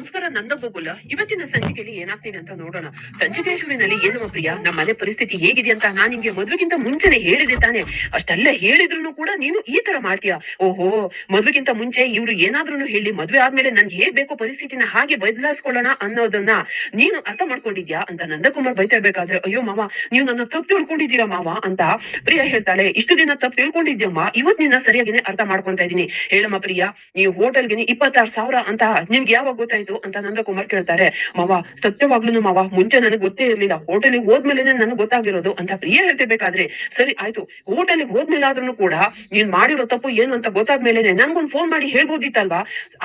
ನಮಸ್ಕಾರ ನಂದ ಗೋಕುಲ. ಇವತ್ತಿನ ಸಂಚಿಕೆಯಲ್ಲಿ ಏನಾಗ್ತಿದೆ ಅಂತ ನೋಡೋಣ. ಸಂಚಿಕೇಶ್ವರಿನಲ್ಲಿ ಏನಮ್ಮ ಪ್ರಿಯಾ, ನಮ್ಮ ಮನೆ ಪರಿಸ್ಥಿತಿ ಹೇಗಿದೆ ಅಂತ ನಾನು ನಿಂಗೆ ಮದುವೆಗಿಂತ ಮುಂಚೆನೆ ಹೇಳಿದೆ ತಾನೆ. ಅಷ್ಟೆಲ್ಲ ಹೇಳಿದ್ರು ಕೂಡ ನೀನು ಈ ತರ ಮಾಡ್ತೀಯಾ? ಓಹೋ, ಮದುವೆಗಿಂತ ಮುಂಚೆ ಇವ್ರು ಏನಾದ್ರೂ ಹೇಳಿ ಮದ್ವೆ ಆದ್ಮೇಲೆ ನನ್ಗೆ ಹೇಗ್ ಬೇಕೋ ಪರಿಸ್ಥಿತಿನ ಹಾಗೆ ಬದಲಾಯಿಸ್ಕೊಳ್ಳೋಣ ಅನ್ನೋದನ್ನ ನೀನು ಅರ್ಥ ಮಾಡ್ಕೊಂಡಿದ್ಯಾ ಅಂತ ನಂದಕುಮಾರ್ ಬೈತಾ ಇರ್ಬೇಕಾದ್ರೆ, ಅಯ್ಯೋ ಮಾವ, ನೀವು ನನ್ನ ತಪ್ಪು ತಿಳ್ಕೊಂಡಿದ್ದೀರಾ ಮಾವ ಅಂತ ಪ್ರಿಯಾ ಹೇಳ್ತಾಳೆ. ಇಷ್ಟು ದಿನ ತಪ್ಪು ತಿಳ್ಕೊಂಡಿದ್ಯಮ್ಮ, ಇವತ್ ನಿನ್ನ ಸರಿಯಾಗಿನೇ ಅರ್ಥ ಮಾಡ್ಕೊಂತಾ ಇದೀನಿ. ಹೇಳಮ್ಮ ಪ್ರಿಯಾ, ನೀವು ಹೋಟೆಲ್ಗೆ 26,000 ಅಂತ ನಿಮ್ಗೆ ಯಾವಾಗ ಗೊತ್ತಾಯ್ತು ಅಂತ ನಂದಕುಮಾರ್ ಕೇಳ್ತಾರೆ. ಮಾವ, ಸತ್ಯವಾಗ್ಲೂ ಮಾವ, ಮುಂಚೆ ನನಗೆ ಗೊತ್ತೇ ಇರ್ಲಿಲ್ಲ, ಹೋಟೆಲ್ಗೆ ಹೋದ್ಮೇಲೆ ನನಗೆ ಗೊತ್ತಾಗಿರೋದು ಅಂತ ಪ್ರಿಯಾ ಹೇಳ್ತಿರ್ಬೇಕಾದ್ರೆ, ಸರಿ ಆಯ್ತು, ಹೋಟೆಲ್ಗೆ ಹೋದ್ಮೇಲೆ ಆದ್ರೂ ಕೂಡ ನೀನ್ ಮಾಡಿರೋ ತಪ್ಪು ಏನು ಅಂತ ಗೊತ್ತಾದ್ಮೇಲೆ ನನ್ಗೊಂದು ಫೋನ್ ಮಾಡಿ ಹೇಳ್ಬೋದಿತ್ತಲ್ವಾ?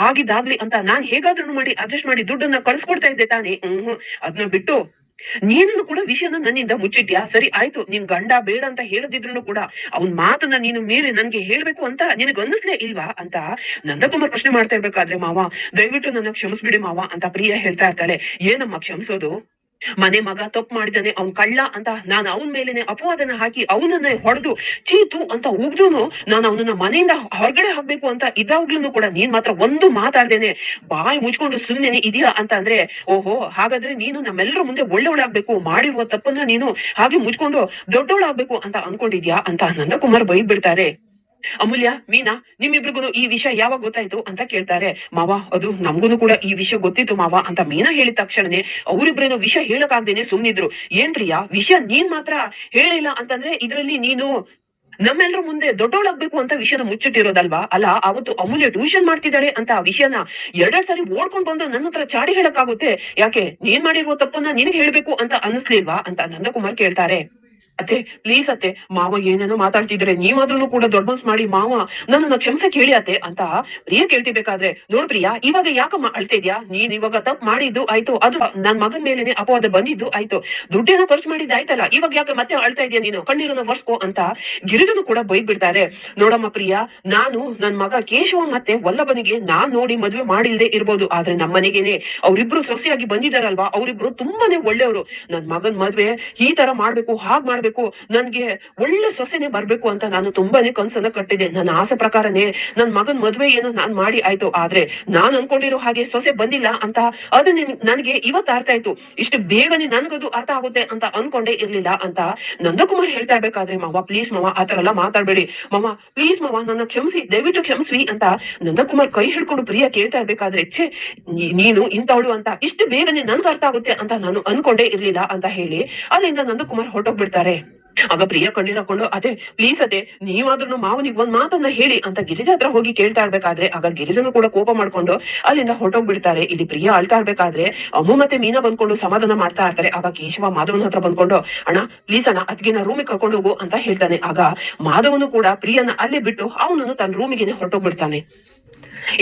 ಆಗಿದ್ದಾಗ್ಲಿ ಅಂತ ನಾನ್ ಹೇಗಾದ್ರೂ ಮಾಡಿ ಅಡ್ಜಸ್ಟ್ ಮಾಡಿ ದುಡ್ಡನ್ನ ಕಳ್ಸ್ಕೊಡ್ತಾ ಇದ್ದೆ ತಾನೇ. ಅದನ್ನ ಬಿಟ್ಟು ನೀನು ಕೂಡ ವಿಷಯನ ನನ್ನಿಂದ ಮುಚ್ಚಿಟ್ಯಾ? ಸರಿ ಆಯ್ತು, ನಿನ್ ಗಂಡ ಬೇಡ ಅಂತ ಹೇಳದಿದ್ರು ಕೂಡ ಅವನ್ ಮಾತನ್ನ ನೀನು ಮೀರಿ ನನ್ಗೆ ಹೇಳ್ಬೇಕು ಅಂತ ನಿನಗ್ ಅನ್ನಿಸ್ಲೇ ಇಲ್ವಾ ಅಂತ ನಂದಕುಮಾರ್ ಪ್ರಶ್ನೆ ಮಾಡ್ತಾ ಇರ್ಬೇಕಾದ್ರೆ, ಮಾವ ದಯವಿಟ್ಟು ನನ್ನ ಕ್ಷಮಿಸ್ಬಿಡಿ ಮಾವ ಅಂತ ಪ್ರಿಯಾ ಹೇಳ್ತಾ ಇರ್ತಾಳೆ. ಏನಮ್ಮ ಕ್ಷಮಿಸೋದು? ಮನೆ ಮಗ ತಪ್ಪು ಮಾಡಿದಾನೆ, ಅವ್ನ್ ಕಳ್ಳ ಅಂತ ನಾನು ಅವನ ಮೇಲೆನೆ ಅಪವಾದನ ಹಾಕಿ ಅವನನ್ನ ಹೊಡೆದು ಚೀತು ಅಂತ ಉಗ್ದೂನು ನಾನು ಅವನನ್ನ ಮನೆಯಿಂದ ಹೊರಗಡೆ ಹಾಕ್ಬೇಕು ಅಂತ ಇದಾಗ್ಲೂ ಕೂಡ ನೀನ್ ಮಾತ್ರ ಒಂದು ಮಾತಾಡ್ದೇನೆ ಬಾಯಿ ಮುಚ್ಕೊಂಡು ಸುಮ್ಮನೆ ಇದೆಯಾ ಅಂತ ಅಂದ್ರೆ, ಓಹೋ, ಹಾಗಾದ್ರೆ ನೀನು ನಮ್ಮೆಲ್ಲರ ಮುಂದೆ ಒಳ್ಳೆಯವಳಾಗ್ಬೇಕು, ಮಾಡಿರುವ ತಪ್ಪನ್ನ ನೀನು ಹಾಗೆ ಮುಚ್ಕೊಂಡು ದೊಡ್ಡವಳಾಗ್ಬೇಕು ಅಂತ ಅನ್ಕೊಂಡಿದ್ಯಾ ಅಂತ ನಂದಕುಮಾರ್ ಬೈದ್ ಬಿಡ್ತಾರೆ. ಅಮೂಲ್ಯ, ಮೀನಾ, ನಿಮ್ಮಿಬ್ರಿಗೂ ಈ ವಿಷಯ ಯಾವಾಗ ಗೊತ್ತಾಯ್ತು ಅಂತ ಕೇಳ್ತಾರೆ. ಮಾವ, ಅದು ನಮ್ಗೂನು ಕೂಡ ಈ ವಿಷಯ ಗೊತ್ತಿತ್ತು ಮಾವ ಅಂತ ಮೀನಾ ಹೇಳಿದ ತಕ್ಷಣನೇ ಅವರಿಬ್ರೇನೋ ವಿಷಯ ಹೇಳಕ್ಕಾಗ್ದೇನೆ ಸುಮ್ನಿದ್ರು. ಏನ್ ಪ್ರಿಯಾ, ವಿಷಯ ನೀನ್ ಮಾತ್ರ ಹೇಳಿಲ್ಲ ಅಂತಂದ್ರೆ ಇದ್ರಲ್ಲಿ ನೀನು ನಮ್ಮೆಲ್ಲರ ಮುಂದೆ ದೊಡ್ಡವಳಾಗ್ಬೇಕು ಅಂತ ವಿಷಯನ ಮುಚ್ಚಿಟ್ಟಿರೋದಲ್ವಾ? ಅಲ್ಲ, ಅವತ್ತು ಅಮೂಲ್ಯ ಟ್ಯೂಷನ್ ಮಾಡ್ತಿದ್ದಾಳೆ ಅಂತ ಆ ವಿಷಯನ ಎರಡೆರಡ್ ಸಾರಿ ಓಡ್ಕೊಂಡ್ ಬಂದು ನನ್ನ ಹತ್ರ ಚಾಡಿ ಹೇಳಕ್ಕಾಗುತ್ತೆ? ಯಾಕೆ, ನೀನ್ ಮಾಡಿರುವ ತಪ್ಪನ್ನ ನಿನಗೆ ಹೇಳ್ಬೇಕು ಅಂತ ಅನಿಸ್ಲಿಲ್ವಾ ಅಂತ ನಂದಕುಮಾರ್ ಕೇಳ್ತಾರೆ. ಅತ್ತೆ ಪ್ಲೀಸ್ ಅತ್ತೆ, ಮಾವ ಏನೇನೋ ಮಾತಾಡ್ತಿದ್ರೆ ನೀವಾದ್ರೂ ಕೂಡ ದೊಡ್ಡ ಮನ್ಸ್ ಮಾಡಿ ಮಾವ ನನ್ನನ್ನ ಕ್ಷಮಿಸಕ್ ಹೇಳಿ ಅತ್ತೆ ಅಂತ ಪ್ರಿಯಾ ಕೇಳ್ತಿರ್ಬೇಕಾದ್ರೆ, ನೋಡ್ ಪ್ರಿಯಾ, ಇವಾಗ ಯಾಕಮ್ಮ ಅಳ್ತಾ ಇದ್ಯಾ? ನೀನ್ ಇವಾಗ ತಪ್ಪು ಮಾಡಿದ್ದು ಆಯ್ತು, ಅದು ನನ್ ಮಗನ್ ಮೇಲೆನೆ ಅಪವಾದ ಬಂದಿದ್ದು ಆಯ್ತು, ದುಡ್ಡೇನೋ ಖರ್ಚು ಮಾಡಿದ್ದು ಆಯ್ತಲ್ಲ, ಇವಾಗ ಯಾಕೆ ಮತ್ತೆ ಅಳ್ತಾ ಇದೆಯಾ ನೀನು? ಕಣ್ಣೀರನ್ನ ಒರ್ಸ್ಕೋ ಅಂತ ಗಿರಿಜನು ಕೂಡ ಬೈದ್ ಬಿಡ್ತಾರೆ. ನೋಡಮ್ಮ ಪ್ರಿಯಾ, ನಾನು ನನ್ ಮಗ ಕೇಶವ ಮತ್ತೆ ವಲ್ಲಭನಿಗೆ ನಾನ್ ನೋಡಿ ಮದ್ವೆ ಮಾಡಿಲ್ದೆ ಇರ್ಬೋದು, ಆದ್ರೆ ನಮ್ಮ ಮನೆಗೇನೆ ಅವ್ರಿಬ್ರು ಸೊಸೆಯಾಗಿ ಬಂದಿದಾರಲ್ವಾ, ಅವ್ರಿಬ್ರು ತುಂಬಾನೇ ಒಳ್ಳೆಯವರು. ನನ್ ಮಗನ್ ಮದ್ವೆ ಈ ತರ ಮಾಡ್ಬೇಕು, ಹಾಗ್ ಮಾಡ್ಬೇಕು, ನನ್ಗೆ ಒಳ್ಳೆ ಸೊಸೆನೆ ಬರ್ಬೇಕು ಅಂತ ನಾನು ತುಂಬಾನೇ ಕನ್ಸನ್ನ ಕಟ್ಟಿದೆ. ನನ್ನ ಆಸೆ ಪ್ರಕಾರನೇ ನನ್ ಮಗನ್ ಮದ್ವೆ ಏನೋ ನಾನ್ ಮಾಡಿ ಆಯ್ತು, ಆದ್ರೆ ನಾನ್ ಅನ್ಕೊಂಡಿರೋ ಹಾಗೆ ಸೊಸೆ ಬಂದಿಲ್ಲ ಅಂತ ಅದನ್ನ ನನಗೆ ಇವತ್ತು ಅರ್ಥ ಆಯ್ತು. ಇಷ್ಟು ಬೇಗನೆ ನನ್ಗದು ಅರ್ಥ ಆಗುತ್ತೆ ಅಂತ ಅನ್ಕೊಂಡೇ ಇರ್ಲಿಲ್ಲ ಅಂತ ನಂದಕುಮಾರ್ ಹೇಳ್ತಾ ಇರ್ಬೇಕಾದ್ರೆ, ಮಾವ ಪ್ಲೀಸ್ ಮಾವ, ಆತರ ಎಲ್ಲ ಮಾತಾಡ್ಬೇಡಿ ಮಾವ, ಪ್ಲೀಸ್ ಮಾವ, ನನ್ನ ಕ್ಷಮಿಸಿ, ದಯವಿಟ್ಟು ಕ್ಷಮಿಸ್ವಿ ಅಂತ ನಂದಕುಮಾರ್ ಕೈ ಹಿಡ್ಕೊಂಡು ಪ್ರಿಯಾ ಕೇಳ್ತಾ ಇರ್ಬೇಕಾದ್ರೆ, ಛೇ, ನೀನು ಇಂಥವಳು ಅಂತ ಇಷ್ಟು ಬೇಗನೆ ನನ್ಗೆ ಅರ್ಥ ಆಗುತ್ತೆ ಅಂತ ನಾನು ಅನ್ಕೊಂಡೇ ಇರ್ಲಿಲ್ಲ ಅಂತ ಹೇಳಿ ಅಲ್ಲಿಂದ ನಂದಕುಮಾರ್ ಹೊರಟೋಗ್ಬಿಡ್ತಾರೆ. ಆಗ ಪ್ರಿಯಾ ಕಣ್ಣೀರ್ ಹಾಕೊಂಡು, ಅದೇ ಪ್ಲೀಸ್ ಅದೇ, ನೀವಾದ್ರೂ ಮಾವನಿಗೆ ಒಂದ್ ಮಾತನ್ನ ಹೇಳಿ ಅಂತ ಗಿರಿಜಾ ಹತ್ರ ಹೋಗಿ ಕೇಳ್ತಾ ಇರ್ಬೇಕಾದ್ರೆ, ಆಗ ಗಿರಿಜನು ಕೂಡ ಕೋಪ ಮಾಡ್ಕೊಂಡು ಅಲ್ಲಿಂದ ಹೊರಟೋಗ್ಬಿಡ್ತಾರೆ. ಇಲ್ಲಿ ಪ್ರಿಯಾ ಅಳ್ತಾ ಇರ್ಬೇಕಾದ್ರೆ ಅಮ್ಮು ಮತ್ತೆ ಮೀನಾ ಬಂದ್ಕೊಂಡು ಸಮಾಧಾನ ಮಾಡ್ತಾ ಇರ್ತಾರೆ. ಆಗ ಕೇಶವ ಮಾಧವನ ಹತ್ರ ಬಂದ್ಕೊಂಡು, ಅಣ್ಣ ಪ್ಲೀಸ್ ಅಣ್ಣ, ಅದಕ್ಕೆ ನಾ ರೂಮಿಗೆ ಕರ್ಕೊಂಡು ಹೋಗು ಅಂತ ಹೇಳ್ತಾನೆ. ಆಗ ಮಾಧವನು ಕೂಡ ಪ್ರಿಯನ ಅಲ್ಲೇ ಬಿಟ್ಟು ಅವನನ್ನು ತನ್ನ ರೂಮಿಗೆನೆ ಹೊರಟೋಗ್ಬಿಡ್ತಾನೆ.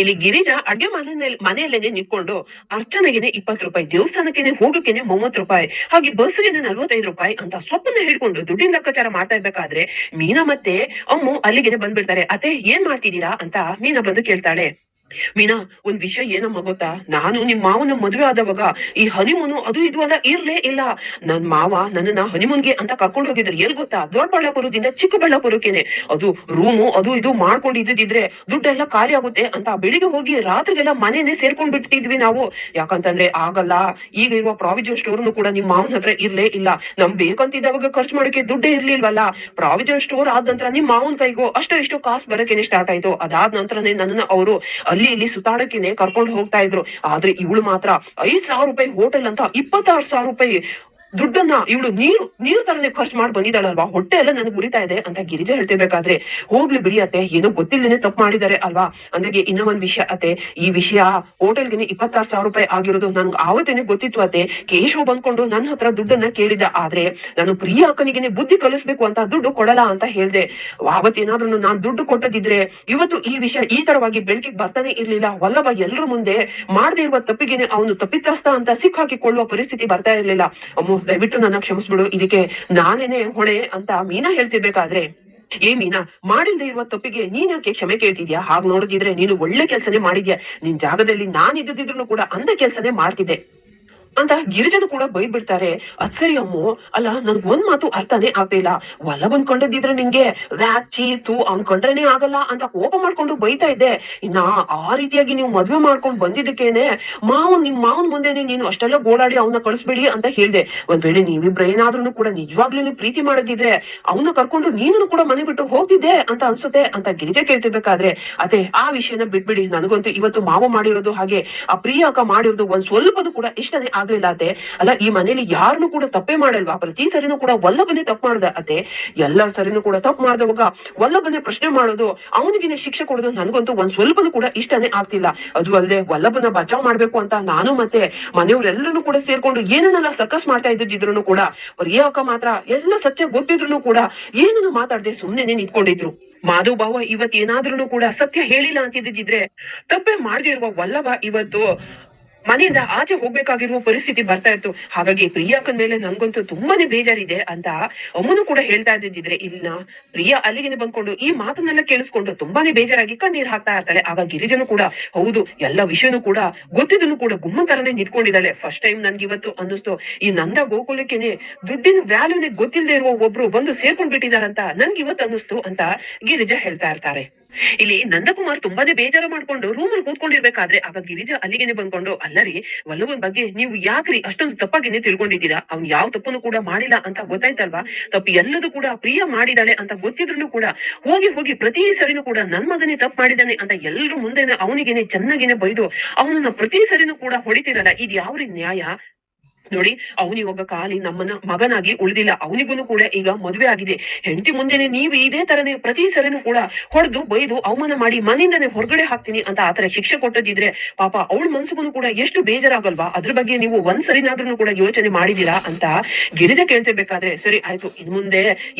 ಇಲ್ಲಿ ಗಿರಿಜಾ ಅಡ್ಗೆ ಮನೆಯಲ್ಲೇನೆ ನಿಂತ್ಕೊಂಡು ಅರ್ಚನೆಗೆನೆ 20 ರೂಪಾಯಿ, ದೇವಸ್ಥಾನಕ್ಕೆ ಹೋಗಕ್ಕೇನೆ 30 ರೂಪಾಯಿ, ಹಾಗೆ ಬಸ್ಗೆನೆ 45 ರೂಪಾಯಿ ಅಂತ ಸ್ವಪ್ಪನ್ನ ಹೇಳ್ಕೊಂಡು ದುಡ್ಡಿನ ಲೆಕ್ಕಾಚಾರ ಮಾಡ್ತಾ ಇರ್ಬೇಕಾದ್ರೆ ಮೀನಾ ಮತ್ತೆ ಅಮ್ಮು ಅಲ್ಲಿಗೆನೆ ಬಂದ್ಬಿಡ್ತಾರೆ. ಅತ್ತೆ ಏನ್ ಮಾಡ್ತಿದ್ದೀರಾ ಅಂತ ಮೀನಾ ಬಂದು ಕೇಳ್ತಾಳೆ. ಮೀನಾ, ಒಂದ್ ವಿಷಯ ಏನಮ್ಮ ಗೊತ್ತಾ, ನಾನು ನಿಮ್ ಮಾವನ ಮದುವೆ ಆದವಾಗ ಈ ಹನಿಮೂನು ಅದು ಇದು ಎಲ್ಲ ಇರ್ಲೇ ಇಲ್ಲ. ನನ್ ಮಾವ ನನ್ನನ್ನ ಹನಿಮೂನ್ಗೆ ಅಂತ ಕರ್ಕೊಂಡು ಹೋಗಿದ್ರು. ಎಲ್ ಗೊತ್ತಾ, ದೊಡ್ಡಬಳ್ಳಾಪುರದಿಂದ ಚಿಕ್ಕಬಳ್ಳಾಪುರಕ್ಕೇನೆ. ಅದು ರೂಮು ಅದು ಇದು ಮಾಡ್ಕೊಂಡು ಇದ್ದಿದ್ರೆ ದುಡ್ಡೆಲ್ಲ ಖಾಲಿ ಆಗುತ್ತೆ ಅಂತ ಬೆಳಿಗ್ಗೆ ಹೋಗಿ ರಾತ್ರಿಗೆಲ್ಲ ಮನೇನೆ ಸೇರ್ಕೊಂಡ್ ಬಿಟ್ಟಿದ್ವಿ ನಾವು. ಯಾಕಂತಂದ್ರೆ ಆಗಲ್ಲ, ಈಗ ಇರುವ ಪ್ರಾವಿಜನ್ ಸ್ಟೋರ್ನು ಕೂಡ ನಿಮ್ ಮಾವನ ಹತ್ರ ಇರ್ಲೇ ಇಲ್ಲ. ನಮ್ ಬೇಕಂತಿದ್ದವಾಗ ಖರ್ಚು ಮಾಡಕ್ಕೆ ದುಡ್ಡೇ ಇರ್ಲಿಲ್ವಲ್ಲ. ಪ್ರಾವಿಜನ್ ಸ್ಟೋರ್ ಆದ ನಂತರ ನಿಮ್ ಮಾವನ್ ಕೈಗೋ ಅಷ್ಟೋ ಇಷ್ಟೋ ಕಾಸು ಬರಕೇನೆ ಸ್ಟಾರ್ಟ್ ಆಯ್ತು. ಅದಾದ ನಂತರನೇ ನನ್ನನ್ನ ಅವರು ಇಲ್ಲಿ ಸುತ್ತಾಡಕ್ಕೇನೆ ಕರ್ಕೊಂಡು ಹೋಗ್ತಾ ಇದ್ರು. ಆದ್ರೆ ಇವಳು ಮಾತ್ರ 5,000 ರೂಪಾಯಿ ಹೋಟೆಲ್ ಅಂತ 26,000 ರೂಪಾಯಿ ದುಡ್ಡನ್ನ ಇವಳು ನೀರು ತರನೇ ಖರ್ಚು ಮಾಡಿ ಬಂದಿದ್ದಾಳಲ್ವಾ, ಹೊಟ್ಟೆ ಎಲ್ಲ ನನಗೆ ಉರಿತಾ ಇದೆ ಅಂತ ಗಿರಿಜಾ ಹೇಳ್ತಿರ್ಬೇಕಾದ್ರೆ, ಹೋಗ್ಲಿ ಬಿಡಿ ಅತ್ತೆ, ಏನೋ ಗೊತ್ತಿಲ್ಲದೇನೆ ತಪ್ಪು ಮಾಡಿದ್ದಾರೆ ಅಲ್ವಾ. ಅಂದಾಗೆ ಇನ್ನೂ ಒಂದ್ ವಿಷಯ ಅತ್ತೆ, ಈ ವಿಷಯ ಹೋಟೆಲ್ಗೆ 26,000 ರೂಪಾಯಿ ಆಗಿರೋದು ನನ್ಗೆ ಆವತ್ತೇನೆ ಗೊತ್ತಿತ್ತು ಅತ್ತೆ. ಕೇಶವ್ ಬಂದ್ಕೊಂಡು ನನ್ನ ಹತ್ರ ದುಡ್ಡನ್ನ ಕೇಳಿದ, ಆದ್ರೆ ನಾನು ಪ್ರಿಯಾ ಅಕ್ಕನಿಗೆ ಬುದ್ಧಿ ಕಲಿಸ್ಬೇಕು ಅಂತ ದುಡ್ಡು ಕೊಡಲ್ಲ ಅಂತ ಹೇಳ್ದೆ. ಆವತ್ತೇನಾದ್ರೂ ನಾನ್ ದುಡ್ಡು ಕೊಟ್ಟದಿದ್ರೆ ಇವತ್ತು ಈ ವಿಷಯ ಈ ತರವಾಗಿ ಬೆಳಕಿಗೆ ಬರ್ತಾನೆ ಇರ್ಲಿಲ್ಲ. ವಲ್ಲಭ ಎಲ್ಲರ ಮುಂದೆ ಮಾಡದೇ ಇರುವ ತಪ್ಪಿಗೆನೆ ಅವನು ತಪ್ಪಿತಸ್ಥ ಅಂತ ಸಿಕ್ಕಾಕಿಕೊಳ್ಳುವ ಪರಿಸ್ಥಿತಿ ಬರ್ತಾ ಇರ್ಲಿಲ್ಲ. ಅಮ್ಮು ದಯವಿಟ್ಟು ನನ್ನ ಕ್ಷಮಿಸ್ಬಿಡು, ಇದಕ್ಕೆ ನಾನೇನೆ ಹೊಣೆ ಅಂತ ಮೀನಾ ಹೇಳ್ತಿರ್ಬೇಕಾದ್ರೆ, ಏ ಮೀನಾ, ಮಾಡಿಲ್ದೆ ಇರುವ ತಪ್ಪಿಗೆ ನೀನ್ ಯಾಕೆ ಕ್ಷಮೆ ಕೇಳ್ತಿದ್ಯಾ? ಹಾಗೆ ನೋಡಿದ್ರೆ ನೀನು ಒಳ್ಳೆ ಕೆಲ್ಸನೇ ಮಾಡಿದ್ಯಾ. ನಿನ್ ಜಾಗದಲ್ಲಿ ನಾನ್ ಇದ್ದಿದ್ರು ಕೂಡ ಅಂದ ಕೆಲ್ಸನೇ ಮಾಡ್ತಿದ್ದೆ. ಅಂತ ಗಿರಿಜನು ಕೂಡ ಬೈದ್ಬಿಡ್ತಾರೆ. ಅದ್ ಸರಿ ಅಮ್ಮು, ಅಲ್ಲ ನನ್ಗ್ ಒಂದ್ ಮಾತು ಅರ್ಥನೇ ಆಗ್ತಿಲ್ಲ. ಹೊಲ ಬಂದ್ಕೊಂಡಿದ್ರೆ ನಿಂಗೆ ವ್ಯಾಕ್ ಚೀತು ಅವ್ನ್ ಕಂಡ್ರೇನೆ ಆಗಲ್ಲ ಅಂತ ಕೋಪ ಮಾಡ್ಕೊಂಡು ಬೈತಾ ಇದ್ದೆ. ಇನ್ನ ಆ ರೀತಿಯಾಗಿ ನೀವು ಮದ್ವೆ ಮಾಡ್ಕೊಂಡ್ ಬಂದಿದ್ದಕ್ಕೇನೆ ನಿಮ್ ಮಾವನ್ ಮುಂದೆನೆ ನೀನು ಅಷ್ಟೆಲ್ಲ ಗೋಳಾಡಿ ಅವನ್ನ ಕಳಿಸ್ಬೇಡಿ ಅಂತ ಹೇಳ್ದೆ. ಒಂದ್ ವೇಳೆ ನೀವಿಬ್ರ ಏನಾದ್ರೂ ಕೂಡ ನಿಜವಾಗ್ಲೂ ಪ್ರೀತಿ ಮಾಡೋದಿದ್ರೆ ಅವನ್ನ ಕರ್ಕೊಂಡು ನೀನು ಕೂಡ ಮನೆ ಬಿಟ್ಟು ಹೋಗ್ತಿದ್ದೆ ಅಂತ ಅನ್ಸುತ್ತೆ ಅಂತ ಗಿರಿಜೆ ಕೇಳ್ತಿರ್ಬೇಕಾದ್ರೆ, ಅದೇ ಆ ವಿಷಯನ ಬಿಟ್ಬಿಡಿ. ನನಗಂತೂ ಇವತ್ತು ಮಾವ ಮಾಡಿರೋದು ಹಾಗೆ ಆ ಪ್ರಿಯ ಅಕ್ಕ ಮಾಡಿರೋದು ಒಂದ್ ಸ್ವಲ್ಪನೂ ಕೂಡ ಇಷ್ಟನೇ ಆಗ್ಲಿಲ್ಲ ಅತ್ತೆ. ಅಲ್ಲ ಈ ಮನೇಲಿ ಯಾರನ್ನು ಕೂಡ ತಪ್ಪೇ ಮಾಡಲ್ವಾ? ಪ್ರತಿ ಸರಿನೂ ಕೂಡ ವಲ್ಲಭನೇ ತಪ್ಪು ಮಾಡ್ದ ಅತ್ತೆ. ಎಲ್ಲಾ ಸರಿನೂ ಕೂಡ ತಪ್ಪು ಮಾಡ್ದವಾಗ ವಲ್ಲಭನೇ ಪ್ರಶ್ನೆ ಮಾಡೋದು, ಅವನಿಗೆ ಶಿಕ್ಷೆ ಕೊಡೋದು ನನ್ಗಂತೂ ಒಂದ್ ಸ್ವಲ್ಪನೂ ಕೂಡ ಇಷ್ಟನೇ ಆಗ್ತಿಲ್ಲ. ಅದು ಅಲ್ಲದೆ ವಲ್ಲಭನ ಬಚಾವ್ ಮಾಡ್ಬೇಕು ಅಂತ ನಾನು ಮತ್ತೆ ಮನೆಯವರೆಲ್ಲರೂ ಕೂಡ ಸೇರ್ಕೊಂಡು ಏನನ್ನೆಲ್ಲ ಸರ್ಕಸ್ ಮಾಡ್ತಾ ಇದ್ದಿದ್ರು ಕೂಡ ಪ್ರಿಯ ಅಕ್ಕ ಮಾತ್ರ ಎಲ್ಲ ಸತ್ಯ ಗೊತ್ತಿದ್ರು ಕೂಡ ಏನನ್ನು ಮಾತಾಡದೆ ಸುಮ್ನೆ ನಿಂತ್ಕೊಂಡಿದ್ರು. ಮಾಧವ್ ಭಾವ ಇವತ್ ಏನಾದ್ರೂ ಕೂಡ ಸತ್ಯ ಹೇಳಿಲ್ಲ ಅಂತಿದ್ದಿದ್ರೆ ತಪ್ಪೇ ಮಾಡದೇ ಇರುವ ವಲ್ಲಭ ಇವತ್ತು ಮನೆಯಿಂದ ಆಚೆ ಹೋಗ್ಬೇಕಾಗಿರುವ ಪರಿಸ್ಥಿತಿ ಬರ್ತಾ ಇತ್ತು. ಹಾಗಾಗಿ ಪ್ರಿಯಾಕನ್ ಮೇಲೆ ನನ್ಗಂತೂ ತುಂಬಾನೇ ಬೇಜಾರಿದೆ ಅಂತ ಅಮ್ಮನು ಕೂಡ ಹೇಳ್ತಾ ಇದ್ದಿದ್ರೆ, ಇಲ್ಲ ಪ್ರಿಯಾ ಅಲ್ಲಿಗೆ ಬಂದ್ಕೊಂಡು ಈ ಮಾತನ್ನೆಲ್ಲ ಕೇಳಿಸ್ಕೊಂಡು ತುಂಬಾನೇ ಬೇಜಾರಾಗಿ ಕಣ್ಣೀರ್ ಹಾಕ್ತಾ ಇರ್ತಾಳೆ. ಆಗ ಗಿರಿಜನು ಕೂಡ ಹೌದು ಎಲ್ಲ ವಿಷಯನೂ ಕೂಡ ಗೊತ್ತಿದ್ದನು ಕೂಡ ಗುಮ್ಮ ತರನೇ ನಿಂತ್ಕೊಂಡಿದ್ದಾಳೆ. ಫಸ್ಟ್ ಟೈಮ್ ನನ್ಗೆ ಇವತ್ತು ಅನ್ನಿಸ್ತು, ಈ ನಂದ ಗೋಕುಲಕ್ಕೆನೆ ದುಡ್ಡಿನ ವ್ಯಾಲ್ಯೂನೇ ಗೊತ್ತಿಲ್ಲದೆ ಇರುವ ಒಬ್ರು ಬಂದು ಸೇರ್ಕೊಂಡ್ ಬಿಟ್ಟಿದಾರಂತ ನನ್ಗೆ ಇವತ್ತು ಅನ್ನಿಸ್ತು ಅಂತ ಗಿರಿಜಾ ಹೇಳ್ತಾ ಇರ್ತಾರೆ. ಇಲ್ಲಿ ನಂದಕುಮಾರ್ ತುಂಬಾನೇ ಬೇಜಾರು ಮಾಡ್ಕೊಂಡು ರೂಮ್ ಅಲ್ಲಿ ಕೂತ್ಕೊಂಡಿರ್ಬೇಕಾದ್ರೆ ಆಗ ಗಿರಿಜಾ ಅಲ್ಲಿಗೆನೆ ಬಂದ್ಕೊಂಡು, ಅಲ್ಲರಿ ವಲ್ಲಭನ್ ಬಗ್ಗೆ ನೀವು ಯಾಕ್ರಿ ಅಷ್ಟೊಂದು ತಪ್ಪಾಗಿನೇ ತಿಳ್ಕೊಂಡಿದ್ದೀರಾ? ಅವ್ನ್ ಯಾವ ತಪ್ಪನ್ನು ಕೂಡ ಮಾಡಿಲ್ಲ ಅಂತ ಗೊತ್ತಾಯ್ತಲ್ವಾ? ತಪ್ಪು ಎಲ್ಲದೂ ಕೂಡ ಪ್ರಿಯ ಮಾಡಿದಾಳೆ ಅಂತ ಗೊತ್ತಿದ್ರು ಕೂಡ ಹೋಗಿ ಹೋಗಿ ಪ್ರತಿ ಸರಿನೂ ಕೂಡ ನನ್ ಮಗನೇ ತಪ್ಪು ಮಾಡಿದಾನೆ ಅಂತ ಎಲ್ರು ಮುಂದೆನೆ ಅವನಿಗೇನೆ ಚೆನ್ನಾಗೇನೆ ಬೈದು ಅವನನ್ನ ಪ್ರತಿ ಸರಿನೂ ಕೂಡ ಹೊಡಿತಿರಲ್ಲ, ಇದ್ ಯಾವ್ರಿ ನ್ಯಾಯ? ನೋಡಿ ಅವನಿವಾಗ ಖಾಲಿ ನಮ್ಮನ್ನ ಮಗನಾಗಿ ಉಳಿದಿಲ್ಲ, ಅವನಿಗೂ ಕೂಡ ಈಗ ಮದುವೆ ಆಗಿದೆ. ಹೆಂಡತಿ ಮುಂದೆನೆ ನೀವು ಇದೇ ತರನೇ ಪ್ರತಿ ಸರಿನೂ ಕೂಡ ಹೊಡೆದು ಬೈದು ಅವಮಾನ ಮಾಡಿ ಮನೆಯಿಂದನೇ ಹೊರಗಡೆ ಹಾಕ್ತೀನಿ ಅಂತ ಆತರ ಶಿಕ್ಷೆ ಕೊಟ್ಟದಿದ್ರೆ ಪಾಪ ಅವಳ ಮನ್ಸಿಗೂ ಕೂಡ ಎಷ್ಟು ಬೇಜಾರಾಗಲ್ವಾ? ಅದ್ರ ಬಗ್ಗೆ ನೀವು ಒಂದ್ ಸರಿನಾದ್ರೂ ಕೂಡ ಯೋಚನೆ ಮಾಡಿದೀರಾ ಅಂತ ಗಿರಿಜಾ ಕೇಳ್ತಿರ್ಬೇಕಾದ್ರೆ, ಸರಿ ಆಯ್ತು ಇನ್ ಮುಂದೆ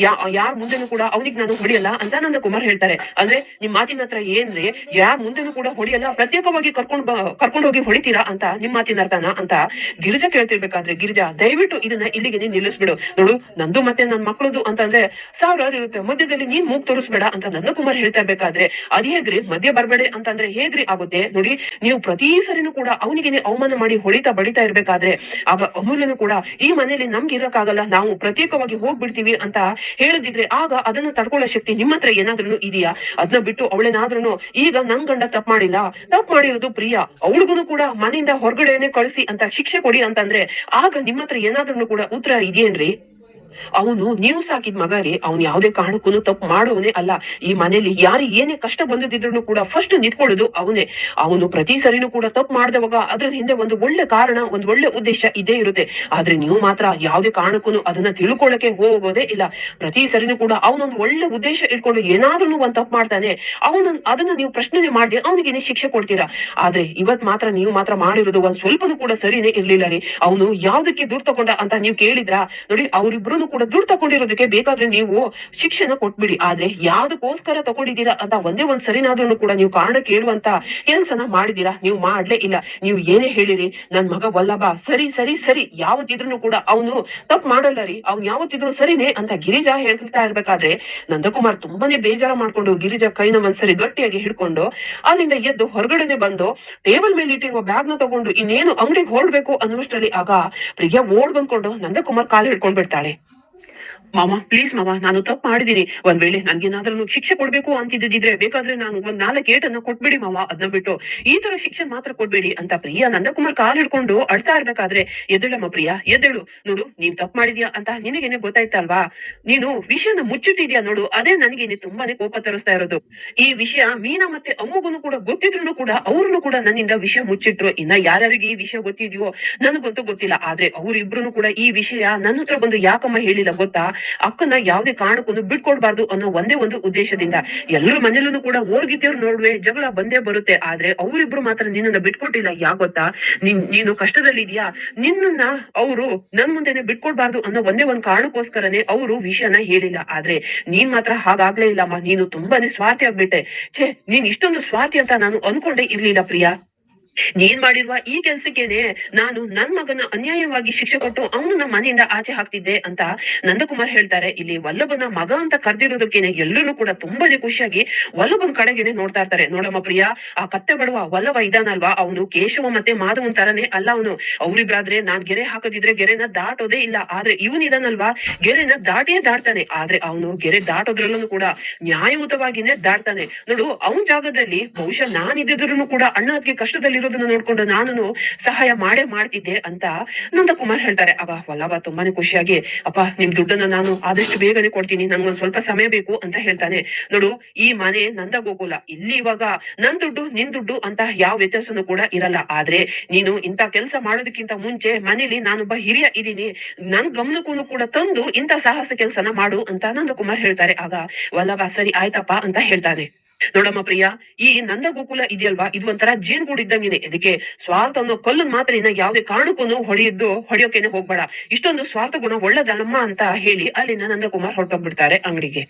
ಯಾರ್ ಮುಂದೆನೂ ಕೂಡ ಅವನಿಗೆ ನಾನು ಹೊಡಿಯಲ್ಲ ಅಂತ ನಂದಕುಮಾರ್ ಹೇಳ್ತಾರೆ. ಅಂದ್ರೆ ನಿಮ್ ಮಾತಿನ ಹತ್ರ ಏನ್ರಿ, ಯಾರ್ ಮುಂದೆನೂ ಕೂಡ ಹೊಡಿಯಲ್ಲ, ಪ್ರತ್ಯೇಕವಾಗಿ ಕರ್ಕೊಂಡು ಹೋಗಿ ಹೊಡಿತೀರಾ ಅಂತ ನಿಮ್ ಮಾತಿನ ಅರ್ಥನ ಅಂತ ಗಿರಿಜಾ ಕೇಳ್ತಿರ್ಬೇಕಾದ್ರೆ, ಗಿರಿಜಾ ದಯವಿಟ್ಟು ಇದನ್ನ ಇಲ್ಲಿಗೆ ನಿಲ್ಲಿಸ್ಬಿಡು. ನೋಡು ನಂದು ಮತ್ತೆ ನನ್ ಮಕ್ಕಳದು ಅಂತಂದ್ರೆ ಸಾವಿರಾರು ಇರುತ್ತೆ, ಮಧ್ಯದಲ್ಲಿ ನೀನ್ ಮೂಗ್ ತೋರಿಸ್ಬೇಡ ಅಂತ ನಂದಕುಮಾರ್ ಹೇಳ್ತಾ ಇರ್ಬೇಕಾದ್ರೆ, ಅದ್ ಹೇಗ್ರಿ ಮಧ್ಯ ಬರ್ಬೇಡಿ ಅಂತಂದ್ರೆ ಹೇಗ್ರಿ ಆಗುತ್ತೆ? ನೋಡಿ ನೀವು ಪ್ರತಿ ಸರಿನೂ ಕೂಡ ಅವನಿಗೆ ಅವಮಾನ ಮಾಡಿ ಹೊಡಿತಾ ಬಡಿತಾ ಇರ್ಬೇಕಾದ್ರೆ ಆಗ ಅಮೂಲ್ಯನು ಕೂಡ ಈ ಮನೇಲಿ ನಮ್ಗೆ ಇರಕ್ಕಾಗಲ್ಲ, ನಾವು ಪ್ರತ್ಯೇಕವಾಗಿ ಹೋಗ್ಬಿಡ್ತೀವಿ ಅಂತ ಹೇಳಿದಿದ್ರೆ ಆಗ ಅದನ್ನ ತಡ್ಕೊಳ್ಳೋ ಶಕ್ತಿ ನಿಮ್ಮ ಹತ್ರ ಏನಾದ್ರೂ ಇದೆಯಾ? ಅದನ್ನ ಬಿಟ್ಟು ಅವಳೇನಾದ್ರೂ ಈಗ ನನ್ ಗಂಡ ತಪ್ಪು ಮಾಡಿಲ್ಲ, ತಪ್ಪು ಮಾಡಿರೋದು ಪ್ರಿಯಾ, ಅವಳಿಗೂ ಕೂಡ ಮನೆಯಿಂದ ಹೊರಗಡೆನೆ ಕಳಿಸಿ ಅಂತ ಶಿಕ್ಷೆ ಕೊಡಿ ಅಂತಂದ್ರೆ ಆಗ ನಿಮ್ಮ ಹತ್ರ ಏನಾದ್ರೂ ಕೂಡ ಉತ್ತರ ಇದೆಯೇನ್ರಿ? ಅವನು ನೀವು ಸಾಕಿದ ಮಗ ರೀ, ಅವ್ನು ಯಾವ್ದೇ ಕಾರಣಕ್ಕೂ ತಪ್ಪು ಮಾಡೋವನೇ ಅಲ್ಲ. ಈ ಮನೇಲಿ ಯಾರಿಗೆ ಏನೇ ಕಷ್ಟ ಬಂದಿದ್ರು ಕೂಡ ಫಸ್ಟ್ ನಿಂತ್ಕೊಳ್ಳೋದು ಅವನೇ. ಅವನು ಪ್ರತಿ ಸರಿನೂ ಕೂಡ ತಪ್ಪು ಮಾಡಿದವಾಗ ಅದ್ರ ಹಿಂದೆ ಒಂದು ಒಳ್ಳೆ ಕಾರಣ, ಒಂದು ಒಳ್ಳೆ ಉದ್ದೇಶ ಇದೇ ಇರುತ್ತೆ. ಆದ್ರೆ ನೀವು ಮಾತ್ರ ಯಾವ್ದೇ ಕಾರಣಕ್ಕೂ ಅದನ್ನ ತಿಳ್ಕೊಳ್ಳಕ್ಕೆ ಹೋಗೋದೇ ಇಲ್ಲ. ಪ್ರತಿ ಸರಿನೂ ಕೂಡ ಅವನೊಂದು ಒಳ್ಳೆ ಉದ್ದೇಶ ಇಟ್ಕೊಂಡು ಏನಾದ್ರೂ ಒಂದ್ ತಪ್ಪು ಮಾಡ್ತಾನೆ, ಅದನ್ನ ನೀವು ಪ್ರಶ್ನೆ ಮಾಡಿ ಅವನಿಗೆ ಶಿಕ್ಷೆ ಕೊಡ್ತೀರಾ. ಆದ್ರೆ ಇವತ್ ಮಾತ್ರ ನೀವು ಮಾತ್ರ ಮಾಡಿರೋದು ಒಂದ್ ಸ್ವಲ್ಪನೂ ಕೂಡ ಸರಿನೇ ಇರ್ಲಿಲ್ಲ ರೀ. ಅವನು ಯಾವ್ದಕ್ಕೆ ದುಡ್ಡು ತಗೊಂಡ ಅಂತ ನೀವು ಕೇಳಿದ್ರ? ನೋಡಿ ಅವ್ರಿಬ್ರು ಕೂಡ ದುಡ್ಡು ತಗೊಂಡಿರೋದಕ್ಕೆ ಬೇಕಾದ್ರೆ ನೀವು ಶಿಕ್ಷೆನ ಕೊಟ್ಬಿಡಿ, ಆದ್ರೆ ಯಾವ್ದಕ್ಕೋಸ್ಕರ ತಗೊಂಡಿದ್ದೀರಾ ಅಂತ ಒಂದೇ ಒಂದ್ ಸರಿನಾದ್ರೂ ಕೂಡ ನೀವು ಕಾರಣ ಕೇಳುವಂತ ಕೆಲ್ಸನ ಮಾಡಿದೀರಾ? ನೀವು ಮಾಡ್ಲೇ ಇಲ್ಲ. ನೀವು ಏನೇ ಹೇಳಿರಿ ನನ್ ಮಗ ವಲ್ಲಭ ಸರಿ ಸರಿ ಸರಿ ಯಾವತ್ತಿದ್ರು ಕೂಡ ಅವನು ತಪ್ಪು ಮಾಡಲ್ಲ ರೀ, ಅವ್ನು ಯಾವತ್ತಿದ್ರು ಸರಿನೇ ಅಂತ ಗಿರಿಜಾ ಹೇಳ್ತಾ ಇರ್ಬೇಕಾದ್ರೆ ನಂದಕುಮಾರ್ ತುಂಬಾನೇ ಬೇಜಾರ ಮಾಡ್ಕೊಂಡು ಗಿರಿಜಾ ಕೈನ ಒಂದ್ಸರಿ ಗಟ್ಟಿಯಾಗಿ ಹಿಡ್ಕೊಂಡು ಅಲ್ಲಿಂದ ಎದ್ದು ಹೊರಗಡೆನೆ ಬಂದು ಟೇಬಲ್ ಮೇಲೆ ಇಟ್ಟಿರುವ ಬ್ಯಾಗ್ ನ ತಗೊಂಡು ಇನ್ನೇನು ಅಂಗಡಿಗೆ ಹೊರಡ್ಬೇಕು ಅನ್ನೋಷ್ಟರಲ್ಲಿ ಆಗ ಪ್ರಿಯಾ ಓಡ್ ಬಂದ್ಕೊಂಡು ನಂದಕುಮಾರ್ ಕಾಲು ಹಿಡ್ಕೊಂಡ್ ಬಿಡ್ತಾಳೆ. ಮಾಮ ಪ್ಲೀಸ್ ಮಾಮ, ನಾನು ತಪ್ಪು ಮಾಡಿದೀನಿ. ಒಂದ್ ವೇಳೆ ನನ್ಗೇನಾದ್ರೂ ಶಿಕ್ಷೆ ಕೊಡ್ಬೇಕು ಅಂತಿದ್ದಿದ್ರೆ ಬೇಕಾದ್ರೆ ನಾನು ಒಂದ್ 4 ಏಟನ್ನ ಕೊಟ್ಬಿಡಿ ಮಾಮ, ಅದನ್ನ ಬಿಟ್ಟು ಈ ತರ ಶಿಕ್ಷೆ ಮಾತ್ರ ಕೊಡ್ಬೇಡಿ ಅಂತ ಪ್ರಿಯಾ ನಂದಕುಮಾರ್ ಕಾಲ್ ಹಿಡ್ಕೊಂಡು ಅಳ್ತಾ ಇರ್ಬೇಕಾದ್ರೆ, ಎದ್ದೇಳಮ್ಮ ಪ್ರಿಯಾ ಎದ್ದೇಳು, ನೋಡು ನೀನ್ ತಪ್ಪು ಮಾಡಿದ್ಯಾ ಅಂತ ನಿನಗೇನೆ ಗೊತ್ತಾಯ್ತಲ್ವಾ, ನೀನು ವಿಷಯನ ಮುಚ್ಚಿಟ್ಟಿದ್ಯಾ ನೋಡು, ಅದೇ ನನಗೇನೆ ತುಂಬಾನೇ ಕೋಪ ತರಿಸ್ತಾ ಇರೋದು. ಈ ವಿಷಯ ಮೀನಾ ಮತ್ತೆ ಅಮ್ಮಗುನು ಕೂಡ ಗೊತ್ತಿದ್ರು ಕೂಡ ಅವ್ರನ್ನು ಕೂಡ ನನ್ನಿಂದ ವಿಷಯ ಮುಚ್ಚಿಟ್ರು. ಇನ್ನ ಯಾರ್ಯಾರಿಗೆ ಈ ವಿಷಯ ಗೊತ್ತಿದ್ಯೋ ನನಗಂತೂ ಗೊತ್ತಿಲ್ಲ, ಆದ್ರೆ ಅವ್ರಿಬ್ರು ಕೂಡ ಈ ವಿಷಯ ನನ್ನ ಹತ್ರ ಬಂದು ಯಾಕಮ್ಮ ಹೇಳಿಲ್ಲ ಗೊತ್ತಾ? ಅಕ್ಕನ ಯಾವ್ದೇ ಕಾರಣಕ್ಕೂ ಬಿಟ್ಕೊಡ್ಬಾರ್ದು ಅನ್ನೋ ಒಂದೇ ಒಂದು ಉದ್ದೇಶದಿಂದ. ಎಲ್ಲರ ಮನೇಲೂ ಕೂಡ ಓರ್ಗಿದ್ದವ್ರು ನೋಡುವೆ ಜಗಳ ಬಂದೇ ಬರುತ್ತೆ, ಆದ್ರೆ ಅವರಿಬ್ರು ಮಾತ್ರ ನಿನ್ನನ್ನ ಬಿಟ್ಕೊಟ್ಟಿಲ್ಲ. ಯಾಕೆ ಗೊತ್ತಾ? ನೀನು ಕಷ್ಟದಲ್ಲಿದ್ಯಾ, ನಿನ್ನನ್ನ ಅವರು ನನ್ ಮುಂದೆನೆ ಬಿಟ್ಕೊಡ್ಬಾರ್ದು ಅನ್ನೋ ಒಂದೇ ಒಂದ್ ಕಾರಣಕ್ಕೋಸ್ಕರನೇ ಅವರು ವಿಷಯನ ಹೇಳಿಲ್ಲ. ಆದ್ರೆ ನೀನ್ ಮಾತ್ರ ಹಾಗಾಗ್ಲೇ ಇಲ್ಲಮ್ಮ, ನೀನು ತುಂಬಾನೇ ಸ್ವಾರ್ಥಿ ಆಗ್ಬಿಟ್ಟೆ. ಛೇ, ನೀನ್ ಇಷ್ಟೊಂದು ಸ್ವಾರ್ಥಿ ಅಂತ ನಾನು ಅನ್ಕೊಂಡೇ ಇರ್ಲಿಲ್ಲ ಪ್ರಿಯಾ. ನೀನ್ ಮಾಡಿರುವ ಈ ಕೆಲ್ಸಕ್ಕೇನೆ ನಾನು ನನ್ ಮಗನ ಅನ್ಯಾಯವಾಗಿ ಶಿಕ್ಷೆ ಕೊಟ್ಟು ಅವನು ನಮ್ಮ ಮನೆಯಿಂದ ಆಚೆ ಹಾಕ್ತಿದ್ದೆ ಅಂತ ನಂದಕುಮಾರ್ ಹೇಳ್ತಾರೆ. ಇಲ್ಲಿ ವಲ್ಲಭನ ಮಗ ಅಂತ ಕರೆದಿರೋದಕ್ಕೇನೆ ಎಲ್ಲರೂ ಕೂಡ ತುಂಬಾನೇ ಖುಷಿಯಾಗಿ ವಲ್ಲಭನ್ ಕಡೆಗೇನೆ ನೋಡ್ತಾ ಇರ್ತಾರೆ. ನೋಡಮ್ಮ ಪ್ರಿಯಾ, ಆ ಕತ್ತೆ ಬಡವ ವಲ್ಲಭ ಇದಾನಲ್ವಾ, ಅವನು ಕೇಶವ ಮತ್ತೆ ಮಾಧವನ್ ತರನೇ ಅಲ್ಲ ಅವನು. ಅವ್ರಿಬ್ರಾದ್ರೆ ನಾನ್ ಗೆರೆ ಹಾಕದಿದ್ರೆ ಗೆರೆನ ದಾಟೋದೇ ಇಲ್ಲ. ಆದ್ರೆ ಇವನ್ ಇದಾನಲ್ವಾ, ಗೆರೆನ ದಾಟಿಯೇ ದಾಟ್ತಾನೆ. ಆದ್ರೆ ಅವನು ಗೆರೆ ದಾಟೋದ್ರಲ್ಲೂ ಕೂಡ ನ್ಯಾಯಯುತವಾಗಿನೇ ದಾಟ್ತಾನೆ. ನೋಡು, ಅವನ್ ಜಾಗದಲ್ಲಿ ಬಹುಶಃ ನಾನಿದ್ದಿದ್ರು ಕೂಡ ಅಣ್ಣ ಅದಕ್ಕೆ ಕಷ್ಟದಲ್ಲಿ ಇರೋದನ್ನ ನೋಡ್ಕೊಂಡು ನಾನು ಸಹಾಯ ಮಾಡೇ ಮಾಡ್ತಿದ್ದೆ ಅಂತ ನಂದಕುಮಾರ್ ಹೇಳ್ತಾರೆ. ಆಗ ವಲ್ಲಭ ತುಂಬಾನೇ ಖುಷಿಯಾಗಿ, ಅಪ್ಪ ನಿಮ್ ದುಡ್ಡನ್ನ ನಾನು ಆದಷ್ಟು ಬೇಗನೆ ಕೊಡ್ತೀನಿ, ನನ್ಗೊಂದ್ ಸ್ವಲ್ಪ ಸಮಯ ಬೇಕು ಅಂತ ಹೇಳ್ತಾನೆ. ನೋಡು, ಈ ಮನೆ ನಂದ ಗೋಕುಲ, ಇಲ್ಲಿ ಇವಾಗ ನನ್ ದುಡ್ಡು ನಿನ್ ದುಡ್ಡು ಅಂತ ಯಾವ ವ್ಯತ್ಯಾಸನೂ ಕೂಡ ಇರಲ್ಲ. ಆದ್ರೆ ನೀನು ಇಂತ ಕೆಲಸ ಮಾಡೋದಕ್ಕಿಂತ ಮುಂಚೆ ಮನೇಲಿ ನಾನೊಬ್ಬ ಹಿರಿಯ ಇದೀನಿ, ನನ್ ಗಮನಕ್ಕೂ ಕೂಡ ತಂದು ಇಂತ ಸಾಹಸ ಕೆಲಸನ ಮಾಡು ಅಂತ ನಂದಕುಮಾರ್ ಹೇಳ್ತಾರೆ. ಆಗ ವಲ್ಲಭ ಸರಿ ಆಯ್ತಪ್ಪ ಅಂತ ಹೇಳ್ತಾನೆ. ನೋಡಮ್ಮ ಪ್ರಿಯಾ, ಈ ನಂದ ಗೋಕುಲ ಇದೆಯಲ್ವಾ, ಇದು ಒಂಥರ ಜೇನುಗೂಡು ಇದ್ದಂಗಿದೆ. ಅದಕ್ಕೆ ಸ್ವಾರ್ಥ ಅನ್ನೋ ಕಲ್ಲನ್ ಮಾತ್ರ ಯಾವುದೇ ಕಾರಣಕ್ಕೂ ಹೊಡೆಯೋಕೆನೆ ಹೋಗ್ಬೇಡ. ಇಷ್ಟೊಂದು ಸ್ವಾರ್ಥ ಗುಣ ಒಳ್ಳೇದಲ್ಲಮ್ಮ ಅಂತ ಹೇಳಿ ಅಲ್ಲಿನ ನಂದಕುಮಾರ್ ಹೊರಟೋಗ್ಬಿಡ್ತಾರೆ ಅಂಗಡಿಗೆ.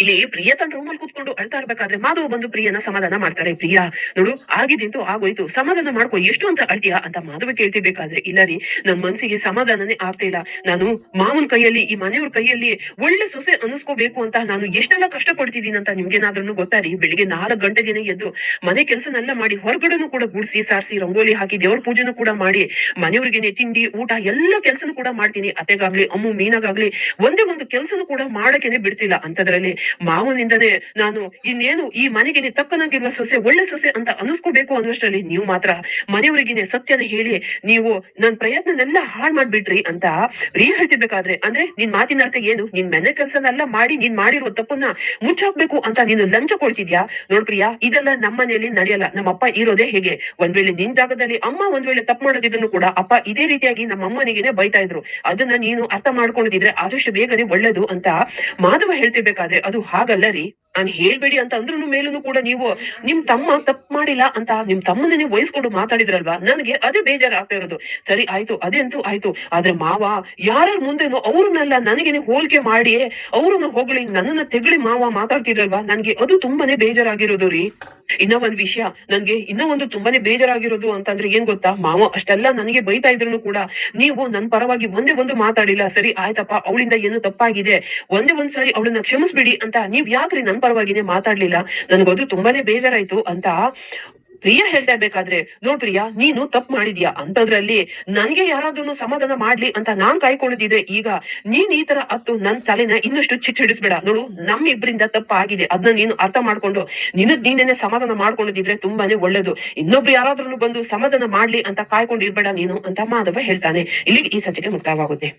ಇಲ್ಲಿ ಪ್ರಿಯ ತನ್ನ ರೂಮಲ್ಲಿ ಕೂತ್ಕೊಂಡು ಅಳ್ತಾ ಇರ್ಬೇಕಾದ್ರೆ ಮಾಧವ್ ಬಂದು ಪ್ರಿಯನ ಸಮಾಧಾನ ಮಾಡ್ತಾರೆ. ಪ್ರಿಯಾ, ನೋಡು, ಆಗಿದ್ದಂತೂ ಆಗೋಯ್ತು, ಸಮಾಧಾನ ಮಾಡ್ಕೊ, ಎಷ್ಟು ಅಂತ ಅಳ್ತೀಯಾ ಅಂತ ಮಾಧವ ಕೇಳ್ತಿರ್ಬೇಕಾದ್ರೆ, ಇಲ್ಲ ರೀ, ನನ್ ಮನ್ಸಿಗೆ ಸಮಾಧಾನನೇ ಆಗ್ತಾ ಇಲ್ಲ. ನಾನು ಮಾವನ್ ಕೈಯಲ್ಲಿ, ಈ ಮನೆಯವ್ರ ಕೈಯಲ್ಲಿ ಒಳ್ಳೆ ಸೊಸೆ ಅನಿಸ್ಕೋಬೇಕು ಅಂತ ನಾನು ಎಷ್ಟೆಲ್ಲ ಕಷ್ಟ ಪಡ್ತಿದ್ದೀನಿ ಅಂತ ನಿಮ್ಗೇನಾದ್ರೂ ಗೊತ್ತಾ ರೀ? ಬೆಳಿಗ್ಗೆ 4 ಗಂಟೆಗೆನೆ ಎದ್ದು ಮನೆ ಕೆಲಸನೆಲ್ಲ ಮಾಡಿ ಹೊರಗಡೆನೂ ಕೂಡ ಗುಡ್ಸಿ ಸಾರಿಸಿ ರಂಗೋಲಿ ಹಾಕಿ ದೇವ್ರ ಪೂಜೆನೂ ಕೂಡ ಮಾಡಿ ಮನೆಯವ್ರಿಗೆನೆ ತಿಂಡಿ ಊಟ ಎಲ್ಲ ಕೆಲ್ಸನೂ ಕೂಡ ಮಾಡ್ತೀನಿ. ಅತ್ತೆಗಾಗ್ಲಿ ಅಮ್ಮು ಮೀನಾಗಾಗ್ಲಿ ಒಂದೇ ಒಂದು ಕೆಲ್ಸನೂ ಕೂಡ ಮಾಡಕೆನೆ ಬಿಡ್ತಿಲ್ಲ. ಅಂತದ್ರಲ್ಲಿ ಮಾವನಿಂದನೇ ನಾನು ಇನ್ನೇನು ಈ ಮನೆಗೆ ತಕ್ಕನಾಗಿರುವ ಸೊಸೆ, ಒಳ್ಳೆ ಸೊಸೆ ಅಂತ ಅನಿಸ್ಕೋಬೇಕು ಅನ್ನೋಷ್ಟರಲ್ಲಿ ನೀವು ಮಾತ್ರ ಮನೆಯವರಿಗಿನೇ ಸತ್ಯನ ಹೇಳಿ ನೀವು ನನ್ ಪ್ರಯತ್ನನೆಲ್ಲ ಹಾಳು ಮಾಡ್ಬಿಟ್ರಿ ಅಂತ ಪ್ರಿಯ ಹೇಳ್ತಿರ್ಬೇಕಾದ್ರೆ, ಅಂದ್ರೆ ನಿನ್ ಮಾತಿನ ಅರ್ಥ ಏನು? ನಿನ್ ಮನೆ ಕೆಲ್ಸನೆಲ್ಲ ಮಾಡಿ ನೀನ್ ಮಾಡಿರೋ ತಪ್ಪನ್ನ ಮುಚ್ಚಾಕ್ಬೇಕು ಅಂತ ನೀನು ಲಂಚ ಕೊಡ್ತಿದ್ಯಾ? ನೋಡ್ ಪ್ರಿಯಾ, ಇದೆಲ್ಲ ನಮ್ಮ ಮನೆಯಲ್ಲಿ ನಡೆಯಲ್ಲ. ನಮ್ಮಪ್ಪ ಇರೋದೇ ಹೇಗೆ. ಒಂದ್ ವೇಳೆ ನಿನ್ ಜಾಗದಲ್ಲಿ ಅಮ್ಮ ಒಂದ್ ವೇಳೆ ತಪ್ಪು ಮಾಡೋದಿದ್ರು ಕೂಡ ಅಪ್ಪ ಇದೇ ರೀತಿಯಾಗಿ ನಮ್ಮ ಅಮ್ಮನಿಗೆನೆ ಬೈತಾ ಇದ್ರು. ಅದನ್ನ ನೀನು ಅರ್ಥ ಮಾಡ್ಕೊಂಡಿದ್ರೆ ಆದಷ್ಟು ಬೇಗನೆ ಒಳ್ಳೇದು ಅಂತ ಮಾಧವ ಹೇಳ್ತಿರ್ಬೇಕಾದ್ರೆ, ಅದು ಹಾಗಲ್ಲ ರೀ, ನಾನ್ ಹೇಳ್ಬೇಡಿ ಅಂತ ಅಂದ್ರೂ ಮೇಲೂ ಕೂಡ ನೀವು ನಿಮ್ ತಮ್ಮ ತಪ್ಪು ಮಾಡಿಲ್ಲ ಅಂತ ನಿಮ್ ತಮ್ಮನೇ ವಹಿಸ್ಕೊಂಡು ಮಾತಾಡಿದ್ರಲ್ವಾ, ನನಗೆ ಅದೇ ಬೇಜಾರ ಆಗ್ತಾ ಇರೋದು. ಸರಿ ಆಯ್ತು, ಅದೇಂತೂ ಆಯ್ತು. ಆದ್ರೆ ಮಾವ ಯಾರ ಮುಂದೆನೋ ಅವ್ರನ್ನೆಲ್ಲ ನನಗೇನೆ ಹೋಲಿಕೆ ಮಾಡಿ ಅವ್ರನ್ನ ಹೊಗಳಿ ನನ್ನನ್ನ ತೆಗಳಿ ಮಾವ ಮಾತಾಡ್ತಿದ್ರಲ್ವಾ, ನನ್ಗೆ ಅದು ತುಂಬಾನೇ ಬೇಜಾರಾಗಿರೋದು ರೀ. ಇನ್ನ ಒಂದ್ ವಿಷಯ, ನನ್ಗೆ ಇನ್ನ ಒಂದು ತುಂಬಾನೇ ಬೇಜಾರಾಗಿರೋದು ಅಂತಂದ್ರೆ ಏನ್ ಗೊತ್ತಾ, ಮಾವ ಅಷ್ಟೆಲ್ಲ ನನಗೆ ಬೈತಾ ಇದ್ರು ಕೂಡ ನೀವು ನನ್ ಪರವಾಗಿ ಒಂದೇ ಒಂದು ಮಾತಾಡಿಲ್ಲ. ಸರಿ ಆಯ್ತಪ್ಪ, ಅವಳಿಂದ ಏನು ತಪ್ಪಾಗಿದೆ, ಒಂದೇ ಒಂದ್ ಸರಿ ಅವಳನ್ನ ಕ್ಷಮಿಸ್ಬಿಡಿ ಅಂತ ನೀವ್ ಯಾಕ್ರಿ ನನ್ ಪರವಾಗಿನೇ ಮಾತಾಡ್ಲಿಲ್ಲ? ನನ್ಗದು ತುಂಬಾನೇ ಬೇಜಾರಾಯ್ತು ಅಂತ ಪ್ರಿಯ ಹೇಳ್ತಾ ಇರ್ಬೇಕಾದ್ರೆ, ನೋಡ್ ಪ್ರಿಯಾ, ನೀನು ತಪ್ಪು ಮಾಡಿದ್ಯಾ, ಅಂತದ್ರಲ್ಲಿ ನನ್ಗೆ ಯಾರಾದ್ರೂ ಸಮಾಧಾನ ಮಾಡ್ಲಿ ಅಂತ ನಾನ್ ಕಾಯ್ಕೊಳ್ಳೋದಿದ್ರೆ ಈಗ ನೀನ್ ಈ ತರ ಹತ್ತು ನನ್ ತಲೆನ ಇನ್ನಷ್ಟು ಚಿಟ್ಟಿಡಿಸ್ಬೇಡ. ನೋಡು, ನಮ್ಮಿಬ್ರಿಂದ ತಪ್ಪ ಆಗಿದೆ, ಅದನ್ನ ನೀನು ಅರ್ಥ ಮಾಡ್ಕೊಂಡು ನೀನೇನೆ ಸಮಾಧಾನ ಮಾಡ್ಕೊಳ್ಳೋದಿದ್ರೆ ತುಂಬಾನೇ ಒಳ್ಳೇದು. ಇನ್ನೊಬ್ರು ಯಾರಾದ್ರೂ ಬಂದು ಸಮಾಧಾನ ಮಾಡ್ಲಿ ಅಂತ ಕಾಯ್ಕೊಂಡಿರ್ಬೇಡ ನೀನು ಅಂತ ಮಾಧವ ಹೇಳ್ತಾನೆ. ಇಲ್ಲಿಗೆ ಈ ಸಂಚಿಕೆ ಮುಕ್ತಾಯವಾಗುತ್ತೆ.